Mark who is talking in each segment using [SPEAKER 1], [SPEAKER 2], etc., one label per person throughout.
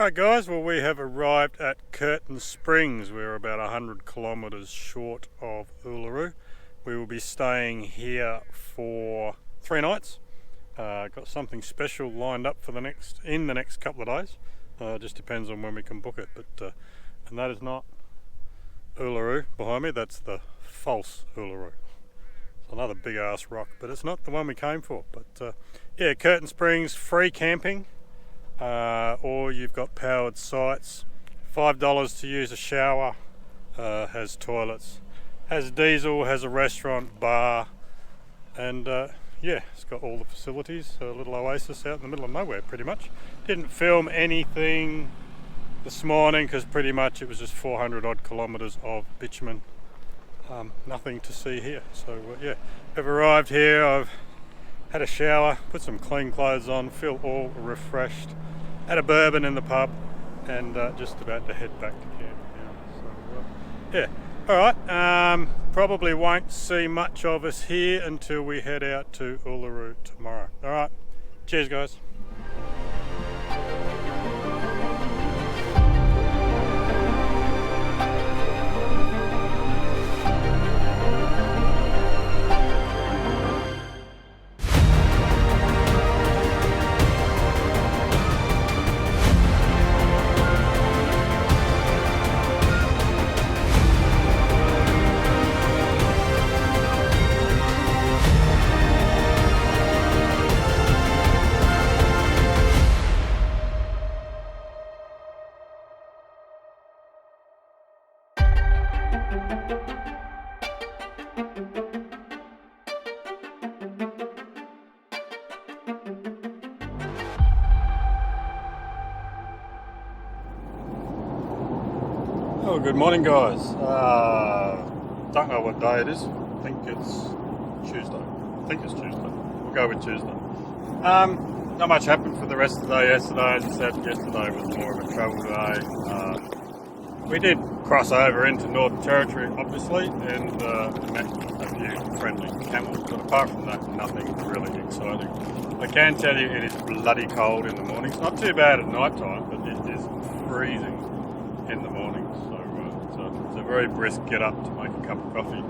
[SPEAKER 1] Alright guys, well we have arrived at Curtin Springs. We're about 100 kilometres short of Uluru. We will be staying here for 3 nights. Got something special lined up for the next couple of days. Just depends on when we can book it. But and that is not Uluru behind me, that's the false Uluru. It's another big ass rock, but it's not the one we came for. But yeah, Curtin Springs, free camping. Or you've got powered sites, $5 to use a shower, has toilets, has diesel, has a restaurant, bar, and yeah, it's got all the facilities. A little oasis out in the middle of nowhere pretty much. Didn't film anything this morning because pretty much it was just 400 odd kilometres of bitumen. Nothing to see here. So yeah, I've arrived here, I've had a shower, put some clean clothes on, feel all refreshed, had a bourbon in the pub, and just about to head back to camp now. So yeah, alright, probably won't see much of us here until we head out to Uluru tomorrow. Alright, cheers guys. Oh, good morning guys. Don't know what day it is. I think it's Tuesday. We'll go with Tuesday. Not much happened for the rest of the day yesterday. As I said, yesterday was more of a travel day. We did cross over into Northern Territory obviously and met a few friendly camels, but apart from that, nothing really exciting. I can tell you it is bloody cold in the morning. It's not too bad at night time, but it is freezing in the morning. It's a very brisk get up to make a cup of coffee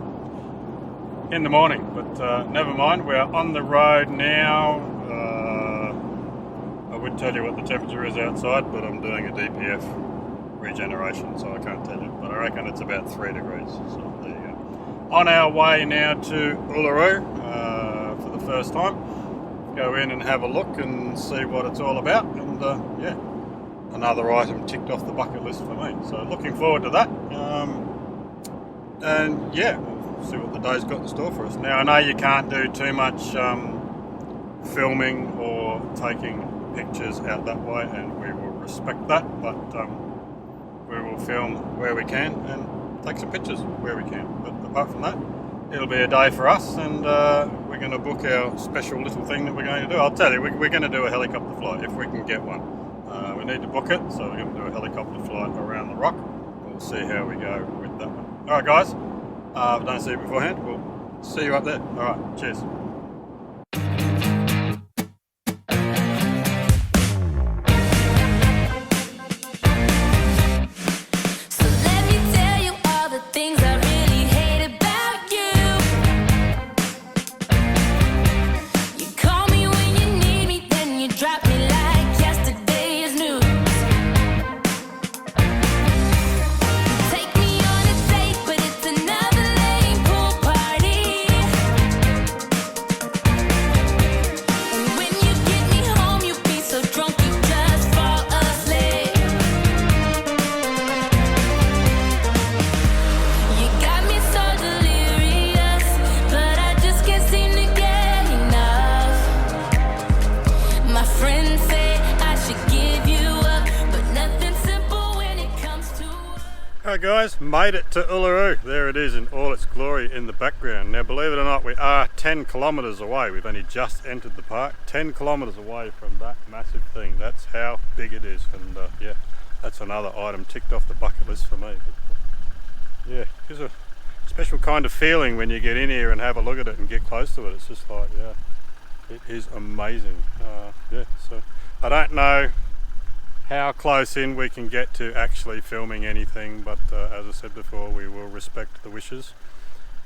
[SPEAKER 1] in the morning, but never mind, we're on the road now. I would tell you what the temperature is outside, but I'm doing a DPF regeneration, so I can't tell you, but I reckon it's about 3 degrees, so there you go. On our way now to Uluru for the first time. Go in and have a look and see what it's all about, and yeah, another item ticked off the bucket list for me, so looking forward to that. And yeah, we'll see what the day's got in store for us. Now I know you can't do too much filming or taking pictures out that way, and we will respect that, but we will film where we can and take some pictures where we can. But apart from that, it'll be a day for us, and we're going to book our special little thing that we're going to do. I'll tell you, we're going to do a helicopter flight if we can get one. We need to book it, so we're going to do a helicopter flight around the rock. We'll see how we go with that one. Alright guys, if I don't see you beforehand, we'll see you up there. Alright, cheers. Alright guys, made it to Uluru. There it is in all its glory in the background. Now believe it or not, we are 10 kilometres away. We've only just entered the park, 10 kilometres away from that massive thing. That's how big it is, and yeah, that's another item ticked off the bucket list for me. But, yeah, it's a special kind of feeling when you get in here and have a look at it and get close to it. It's just like, yeah, it is amazing. Yeah, so I don't know how close in we can get to actually filming anything, but as I said before, we will respect the wishes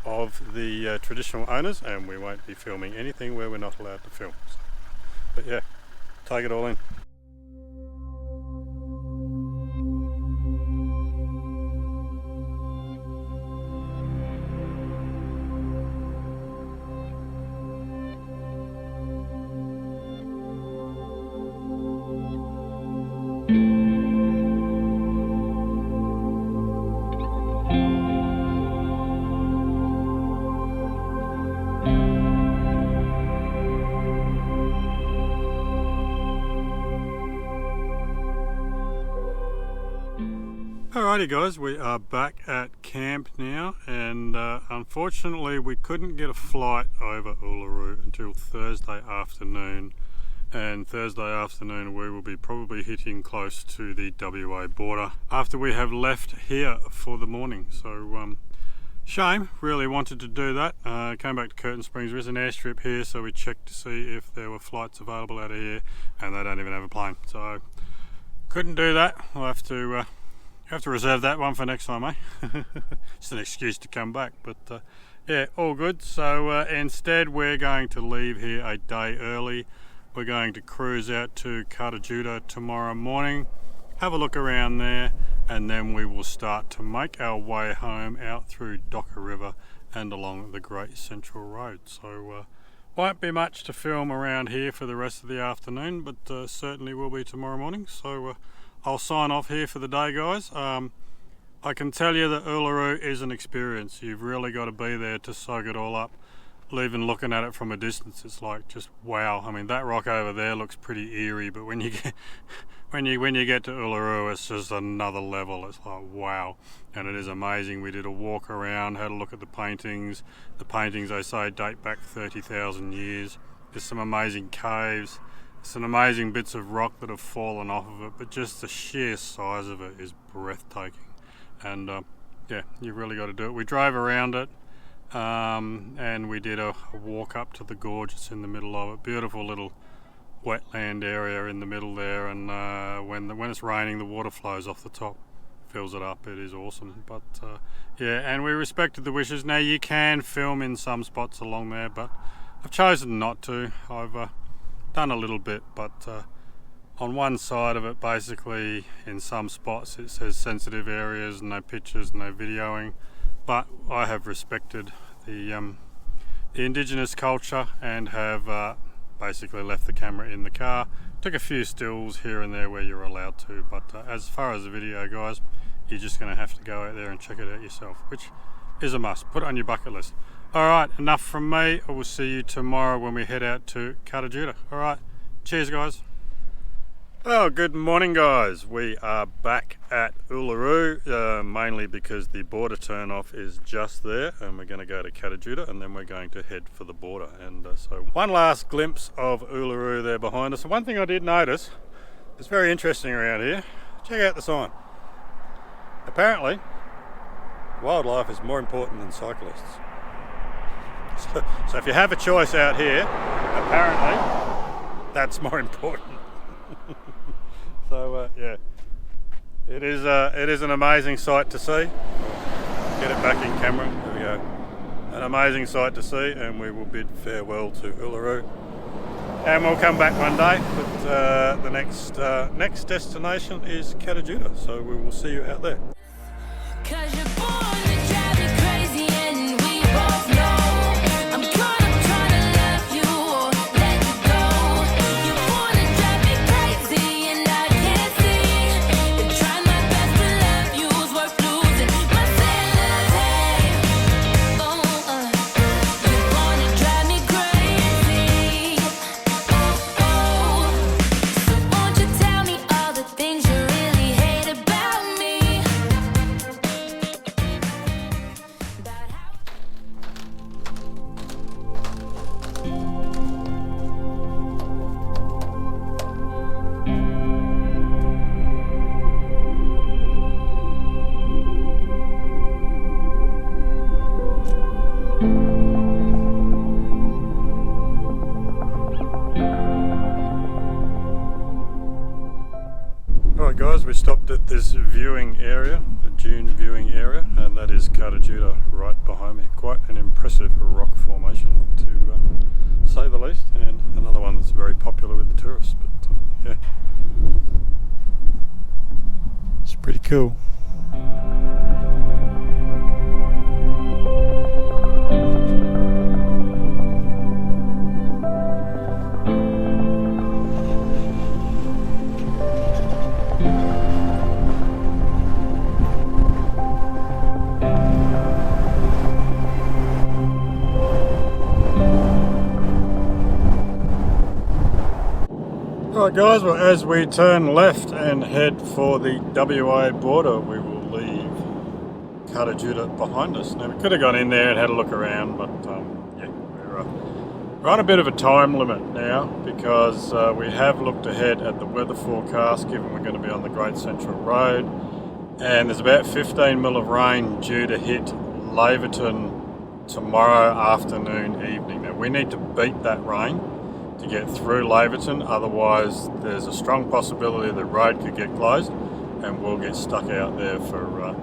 [SPEAKER 1] of the traditional owners, and we won't be filming anything where we're not allowed to film. So, but yeah, take it all in. Alrighty guys, we are back at camp now, and unfortunately we couldn't get a flight over Uluru until Thursday afternoon, and Thursday afternoon we will be probably hitting close to the WA border after we have left here for the morning. So shame, really wanted to do that. Came back to Curtin Springs. There is an airstrip here, so we checked to see if there were flights available out of here, and they don't even have a plane, so couldn't do that. We'll have to reserve that one for next time, eh? Just an excuse to come back, but yeah, all good. So instead we're going to leave here a day early. We're going to cruise out to Kata tomorrow morning, have a look around there, and then we will start to make our way home out through Docker River and along the Great Central Road. So won't be much to film around here for the rest of the afternoon, but certainly will be tomorrow morning. So I'll sign off here for the day, guys. I can tell you that Uluru is an experience. You've really got to be there to soak it all up. Even looking at it from a distance, it's like just wow. I mean, that rock over there looks pretty eerie, but when you get when you get to Uluru, it's just another level. It's like wow, and it is amazing. We did a walk around, had a look at the paintings. The paintings, they say, date back 30,000 years. There's some amazing caves. Some amazing bits of rock that have fallen off of it, but just the sheer size of it is breathtaking. And yeah, you've really got to do it. We drove around it, and we did a walk up to the gorge. It's in the middle of it. Beautiful little wetland area in the middle there, and when it's raining, the water flows off the top, fills it up. It is awesome. But yeah, and we respected the wishes. Now you can film in some spots along there, but I've chosen not to. I've done a little bit, but on one side of it, basically in some spots it says sensitive areas, no pictures, no videoing, but I have respected the indigenous culture and have basically left the camera in the car. Took a few stills here and there where you're allowed to, but as far as the video, guys, you're just going to have to go out there and check it out yourself, which is a must. Put it on your bucket list. Alright, enough from me. I will see you tomorrow when we head out to Kata. Alright, cheers guys. Oh, good morning guys. We are back at Uluru, mainly because the border turn off is just there, and we're going to go to Kata and then we're going to head for the border. And so one last glimpse of Uluru there behind us. One thing I did notice, it's very interesting around here. Check out the sign. Apparently, wildlife is more important than cyclists. So if you have a choice out here, apparently that's more important. So yeah, it is an amazing sight to see. Get it back in camera. There we go. An amazing sight to see, and we will bid farewell to Uluru. And we'll come back one day, but the next destination is Kata, so we will see you out there. Kata right behind me. Quite an impressive rock formation to say the least, and another one that's very popular with the tourists, but yeah, it's pretty cool. Alright guys, well as we turn left and head for the WA border, we will leave Kata behind us. Now we could have gone in there and had a look around, but yeah, we're on a bit of a time limit now because we have looked ahead at the weather forecast, given we're going to be on the Great Central Road, and there's about 15 mil of rain due to hit Laverton tomorrow afternoon, evening. Now we need to beat that rain to get through Laverton, otherwise there's a strong possibility the road could get closed and we'll get stuck out there for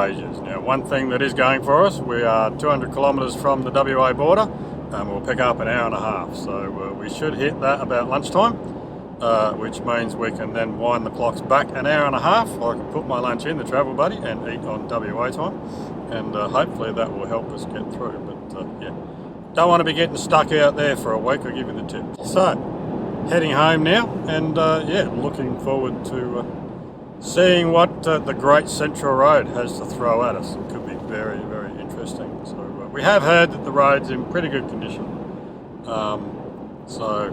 [SPEAKER 1] ages. Now one thing that is going for us, we are 200 kilometres from the WA border and we'll pick up an hour and a half, so we should hit that about lunchtime, which means we can then wind the clocks back an hour and a half. I can put my lunch in the travel buddy and eat on WA time, and hopefully that will help us get through, but yeah. Don't want to be getting stuck out there for a week, I'll give you the tip. So, heading home now, and yeah, looking forward to seeing what the Great Central Road has to throw at us. It could be very, very interesting. So, we have heard that the road's in pretty good condition. So,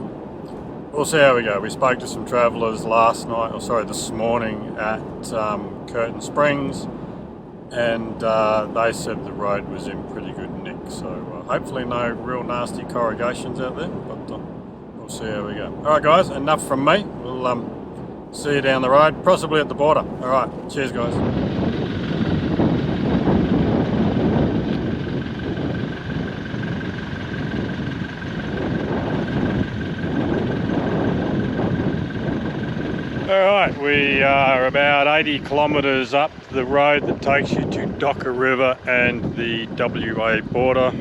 [SPEAKER 1] we'll see how we go. We spoke to some travellers this morning at Curtin Springs, and they said the road was in pretty good nick, so hopefully no real nasty corrugations out there, but we'll see how we go. Alright guys, enough from me. We'll see you down the road, possibly at the border. Alright, cheers guys. Alright, we are about 80 kilometres up the road that takes you to Tjuṭa River and the WA border.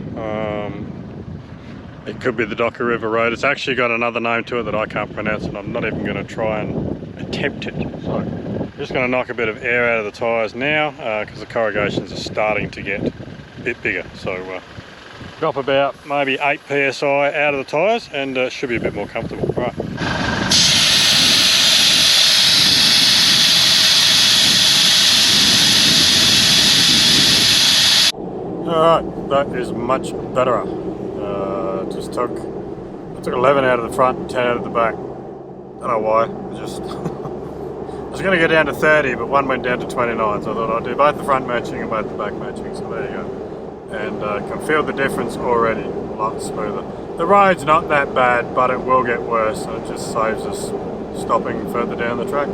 [SPEAKER 1] It could be the Tjuṭa River Road. It's actually got another name to it that I can't pronounce, and I'm not even going to try and attempt it. So I'm just going to knock a bit of air out of the tyres now because the corrugations are starting to get a bit bigger. So drop about maybe 8 psi out of the tyres and should be a bit more comfortable. Right. Alright, that is much better. I took 11 out of the front and 10 out of the back. Don't know why, I was going to go down to 30, but one went down to 29, so I thought I'd do both the front matching and both the back matching, so there you go. And can feel the difference already, a lot smoother. The road's not that bad, but it will get worse, and it just saves us stopping further down the track.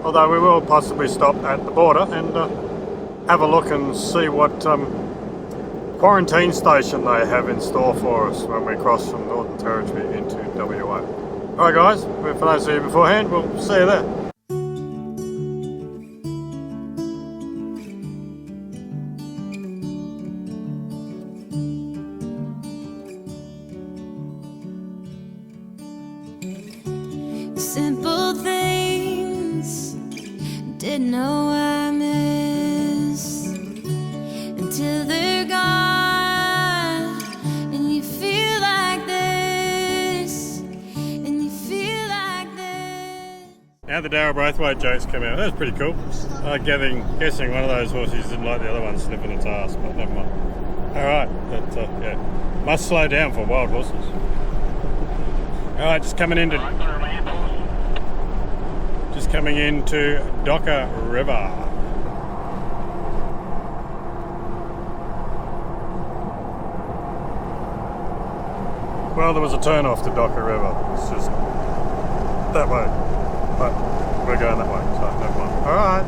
[SPEAKER 1] Although we will possibly stop at the border and have a look and see what quarantine station they have in store for us when we cross from Northern Territory into WA. Alright guys, if I don't see you beforehand, we'll see you there.
[SPEAKER 2] Simple things didn't know I miss until they're gone, and you feel like this, and you feel like this.
[SPEAKER 1] Now the Darryl Braithwaite jokes come out. That was pretty cool. Guessing one of those horses didn't like the other one sniffing its ass, but never mind. Alright, yeah, must slow down for wild horses. Alright, just coming into Tjuṭa River. Well, there was a turn off to Tjuṭa River. It's just that way, but we're going that way, so never mind. Alright.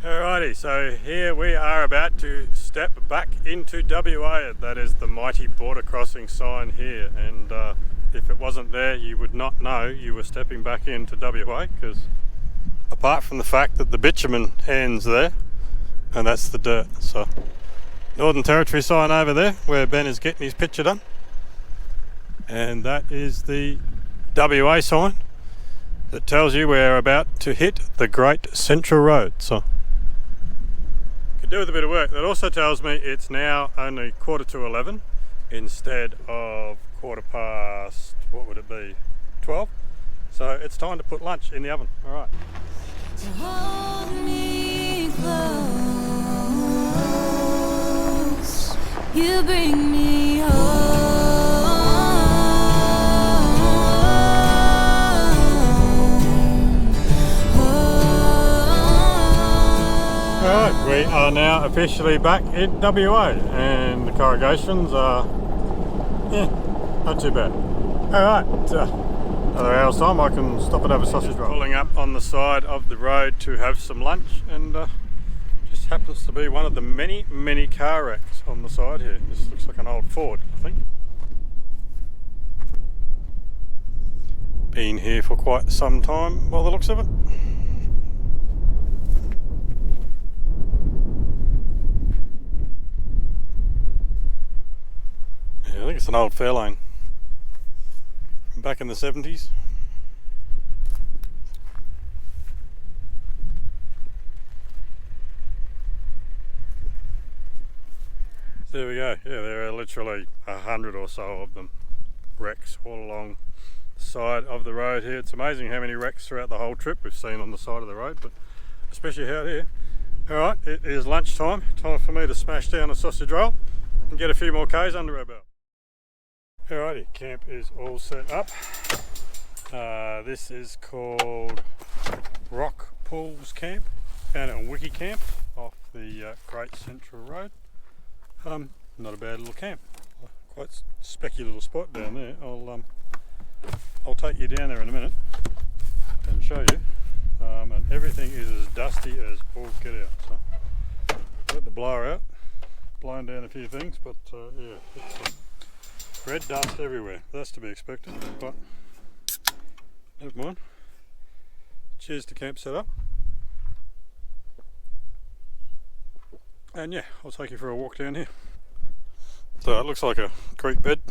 [SPEAKER 1] Alrighty, so here we are about to step back into WA. That is the mighty border crossing sign here, and if it wasn't there, you would not know you were stepping back into WA, because apart from the fact that the bitumen ends there, and that's the dirt. So Northern Territory sign over there where Ben is getting his picture done. And that is the WA sign that tells you we're about to hit the Great Central Road. So could do with a bit of work. That also tells me it's now only 11:15 instead of 12:15, what would it be, 12? So it's time to put lunch in the oven. All right.
[SPEAKER 2] So hold me close, you bring me home.
[SPEAKER 1] Alright, we are now officially back in WA and the corrugations are, not too bad. Alright, another hour's time I can stop and have a sausage roll. Pulling up on the side of the road to have some lunch, and just happens to be one of the many car wrecks on the side here. This looks like an old Ford, I think. Been here for quite some time by the looks of it. I think it's an old Fairlane from back in the 70s. So there we go. Yeah, there are literally 100 or so of them, wrecks all along the side of the road here. It's amazing how many wrecks throughout the whole trip we've seen on the side of the road, but especially out here. Alright, it is lunchtime. Time for me to smash down a sausage roll and get a few more Ks under our belt. Alrighty, camp is all set up. This is called Rock Pools Camp. Found it on Wiki Camp off the Great Central Road. Not a bad little camp. Quite specky little spot down there. I'll take you down there in a minute and show you. And everything is as dusty as all get out. So let the blower out, blowing down a few things, but yeah, it's red dust everywhere. That's to be expected, but never mind. Cheers to camp setup. And yeah, I'll take you for a walk down here. So it looks like a creek bed.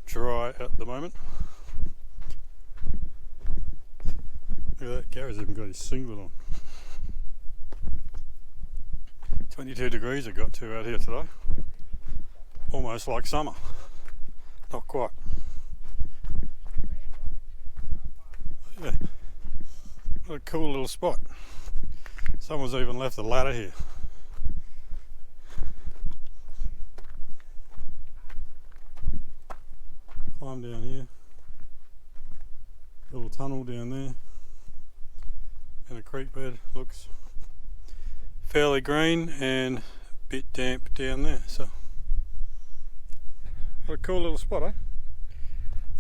[SPEAKER 1] Dry at the moment. Look at that, Gary's even got his singlet on. 22 degrees it got to out here today. Almost like summer. Not quite. Yeah. What a cool little spot. Someone's even left a ladder here. Climb down here. Little tunnel down there. And a creek bed. Looks fairly green and a bit damp down there. So what a cool little spot, eh?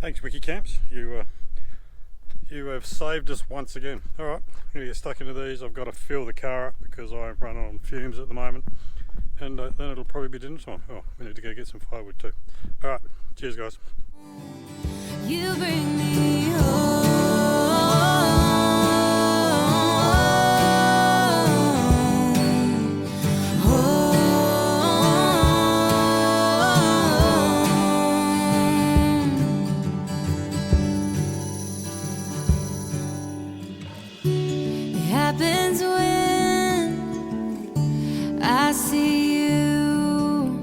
[SPEAKER 1] Thanks Wiki Camps. You have saved us once again. Alright, I'm going to get stuck into these. I've got to fill the car up because I'm running on fumes at the moment. And then it'll probably be dinner time. Oh, we need to go get some firewood too. Alright, cheers guys.
[SPEAKER 2] You bring me home. Happens when I see you.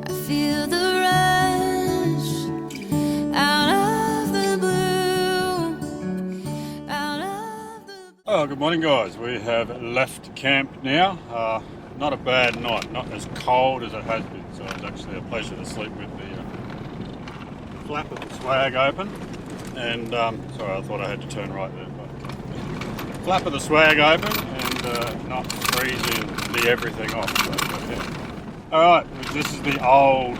[SPEAKER 2] I feel the rush out of the blue, out of the blue.
[SPEAKER 1] Oh, good morning guys. We have left camp now. Not a bad night, not as cold as it has been, so it's actually a pleasure to sleep with the flap of the swag open. And sorry, I thought I had to turn right there. Flap of the swag open and not freezing the everything off. So, yeah. Alright, this is the old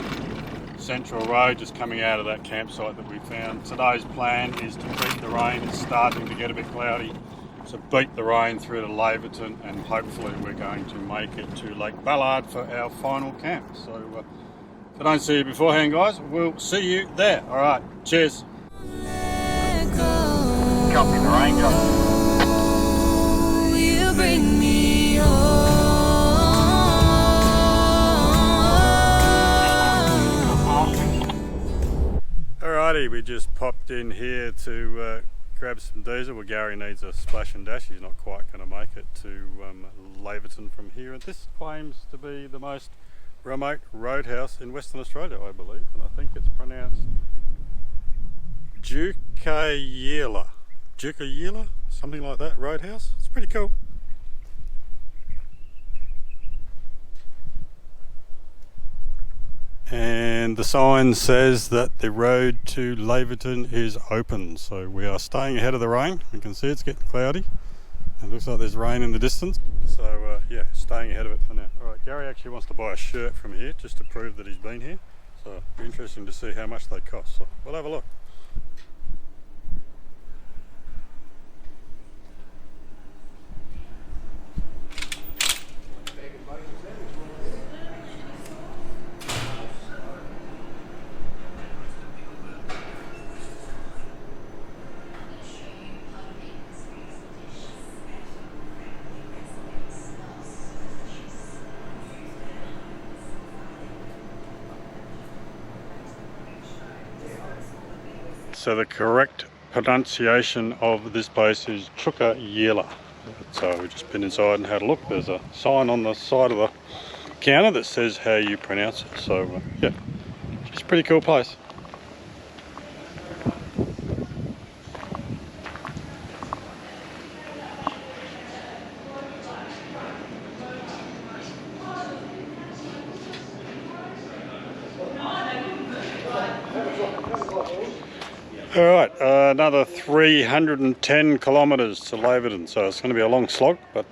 [SPEAKER 1] Central Road just coming out of that campsite that we found. Today's plan is to beat the rain. It's starting to get a bit cloudy. So beat the rain through to Laverton and hopefully we're going to make it to Lake Ballard for our final camp. So if I don't see you beforehand guys, we'll see you there. Alright, cheers.
[SPEAKER 2] Copy the rain, copy. You bring me home.
[SPEAKER 1] Alrighty, we just popped in here to grab some diesel. Well, Gary needs a splash and dash. He's not quite going to make it to Laverton from here. And this claims to be the most remote roadhouse in Western Australia, I believe. And I think it's pronounced Tjuṯa, something like that, roadhouse. It's pretty cool. And the sign says that the road to Laverton is open, so we are staying ahead of the rain. You can see it's getting cloudy. It looks like there's rain in the distance, so yeah, staying ahead of it for now. Alright, Gary actually wants to buy a shirt from here just to prove that he's been here, so it'll be interesting to see how much they cost, so we'll have a look. So the correct pronunciation of this place is Tjuṯa. So we've just been inside and had a look. There's a sign on the side of the counter that says how you pronounce it. So yeah, it's a pretty cool place. Alright, another 310 kilometres to Laverton, so it's going to be a long slog, but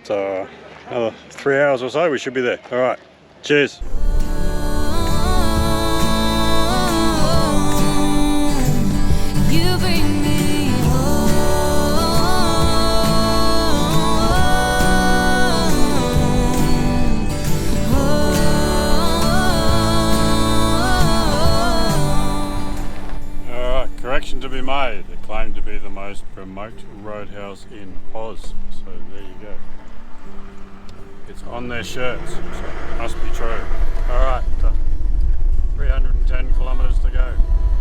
[SPEAKER 1] another 3 hours or so we should be there. Alright, cheers.
[SPEAKER 2] You bring me
[SPEAKER 1] Correction to be made, it claimed to be the most remote roadhouse in Oz, so there you go. It's on their shirts, so it must be true. Alright, 310 kilometres to go.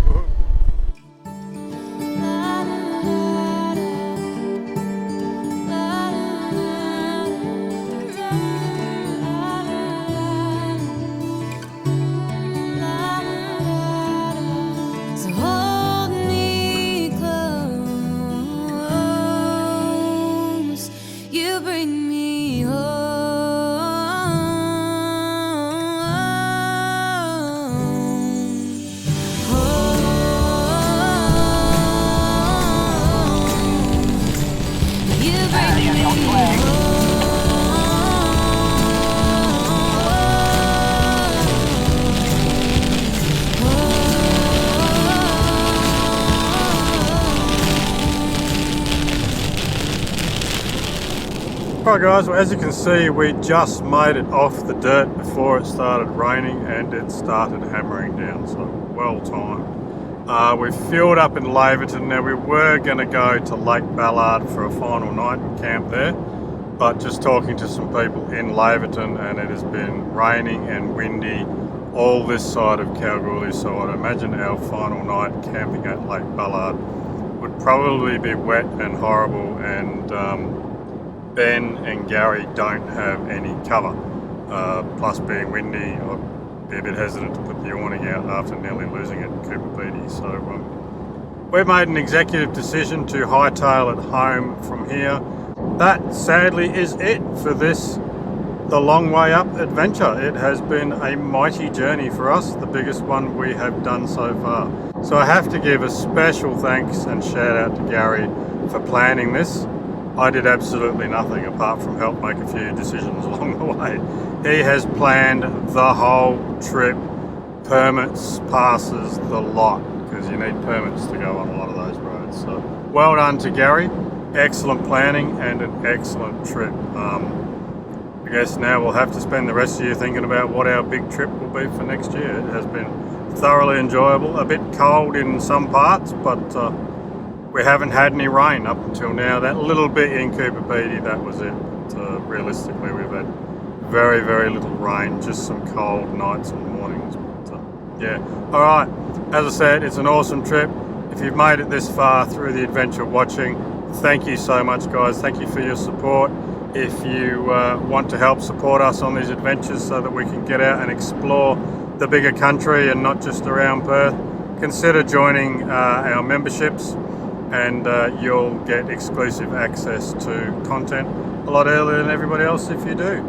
[SPEAKER 1] Woohoo. Alright guys, well, as you can see we just made it off the dirt before it started raining and it started hammering down, so well timed. We've fueled up in Laverton. Now we were going to go to Lake Ballard for a final night and camp there, but just talking to some people in Laverton and it has been raining and windy all this side of Kalgoorlie, so I'd imagine our final night camping at Lake Ballard would probably be wet and horrible, and Ben and Gary don't have any cover. Plus being windy, I'd be a bit hesitant to put the awning out after nearly losing it in Cooper Pedy. So we've made an executive decision to hightail it home from here. That sadly is it for this The Long Way Up adventure. It has been a mighty journey for us, the biggest one we have done so far. So I have to give a special thanks and shout out to Gary for planning this. I did absolutely nothing apart from help make a few decisions along the way. He has planned the whole trip, permits, passes, the lot, because you need permits to go on a lot of those roads. So well done to Gary, excellent planning and an excellent trip. I guess now we'll have to spend the rest of the year thinking about what our big trip will be for next year. It has been thoroughly enjoyable, a bit cold in some parts, but we haven't had any rain up until now. That little bit in Cooper Pedy, that was it. Realistically, we've had very, very little rain, just some cold nights and mornings. But, yeah, all right. As I said, it's an awesome trip. If you've made it this far through the adventure watching, thank you so much, guys. Thank you for your support. If you want to help support us on these adventures so that we can get out and explore the bigger country and not just around Perth, consider joining our memberships, and you'll get exclusive access to content a lot earlier than everybody else if you do.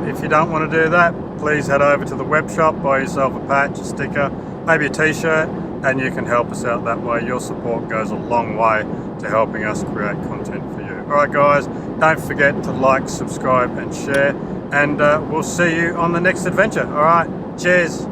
[SPEAKER 1] If you don't want to do that, please head over to the web shop, buy yourself a patch, a sticker, maybe a t-shirt, and you can help us out that way. Your support goes a long way to helping us create content for you. Alright guys, don't forget to like, subscribe and share, and we'll see you on the next adventure. Alright, cheers.